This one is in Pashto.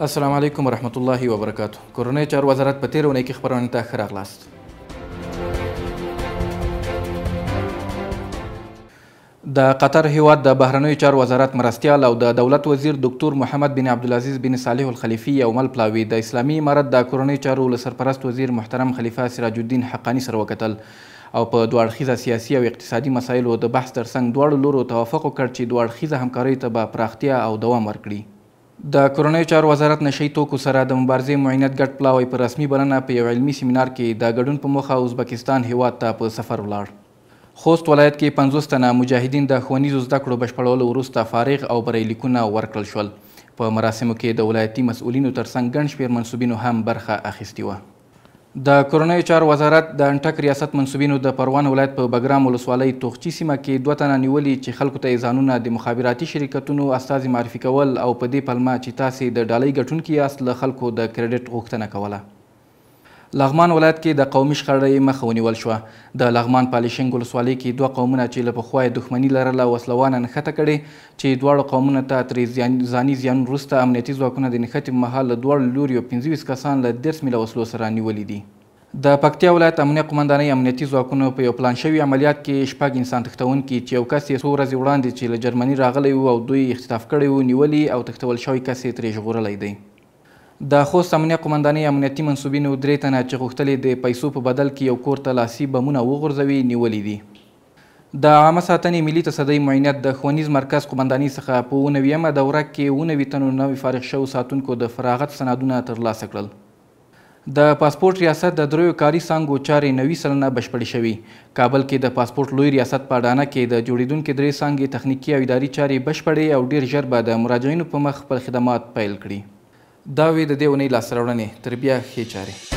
السلام علیکم ورحمت الله وبرکاتو. کورنۍ چارو وزارت په تېره اونۍ کې خپرونې ته ښه راغلاست. د قطر هیواد د بهرنیو چارو وزارت مرستیال او د دولت وزیر دکتور محمد بن عبدالعزیز بن صالح الخلیفي یو مل پلاوي د اسلامي امارت د کورنۍ چارو له سرپرست وزیر محترم خلیفه سراج الدین حقانی سره وکتل او په دوه اړخیزه سیاسي او اقتصادي مسایلو د بحث ترڅنګ دواړو لورو توافق وکړ چې دوه اړخیزه همکاریو ته به پراختیا او دوام ورکړي. د کورنیو چارو وزارت نشي توکو سره د مبارزې معینت ګډ پلاوی په رسمي بلنه په یو علمي سیمینار کې د ګډون په موخه ازبکستان هیواد ته په سفر ولاړ. خوست ولایت کې 50 تنه مجاهدین د ښوونیزو زده کړو بشپړولو وروسته فارغ او بریلیکونه ورکړل شول. په مراسمو کې د ولایتي مسؤلینو ترڅنګ ګڼ شمېر منصوبینو هم برخه اخیستې وه. د کورنیو چارو وزارت د انټک ریاست منصوبینو د پروان ولایت په بګرام ولسوالۍ توغچي سیمه کې 2 تنه نیولي چې خلکو ته یې ځانونه د مخابراتي شرکتونو استازي معرفي کول او په دې پلمه چې تاسې د ډالۍ ګټونکي یاست له خلکو د کریډټ غوښتنه کوله. لغمان ولایت کې د قومي شخړې مخه ونیول شوه. د لغمان پالیشنګ ولسوالۍ کې 2 قومونه چې له پخوا یې دښمني لرله وسلوانه نښته کړې چې دواړو قومونو ته ترې ځاني زیان وروسته امنیتي ځواکونه د نښتې په مهال له دواړو لوریو 25 کسان له 10 میله وسلو سره نیولي دي. د پکتیا ولایت امنیه قمندانۍ امنیتي ځواکونو په یو پلان شوي عملیات کې 6 انسان تښتونکي چې یو کس یې څو ورځې وړاندې چې له جرمني راغلی و او دوی اختطاف کړی و نیولي او تښتول شوی کس یې ترې ژغورلی دی. د خوست امنیه قمندانۍ امنیتي منصوبینو 3 تنه چې غوښتل یې د پیسو په بدل کې یو کور ته لاسي بمونه وغورځوي نیولي دي. د عامه ساتنې ملي تصدۍ معینت د ښوونیز مرکز قمندانۍ څخه په 19مه دوره کې 19 تنو نوي فارغ شوو ساتونکو د فراغت سندونه ترلاسه کړل. د پاسپورت ریاست د 3 کاري څانګو چارې 90% بشپړې شوي. کابل کې د پاسپورت لوی ریاست په اډانه کې د جوړېدونکې 3 څانګې تخنیکي او اداري چارې بشپړې او ډېر ژر به د مراجعینو په مخ خپل خدمات پیل کړي. دا وې د دې اونۍ لاسته راوړنې. تر بیا ښې چارې.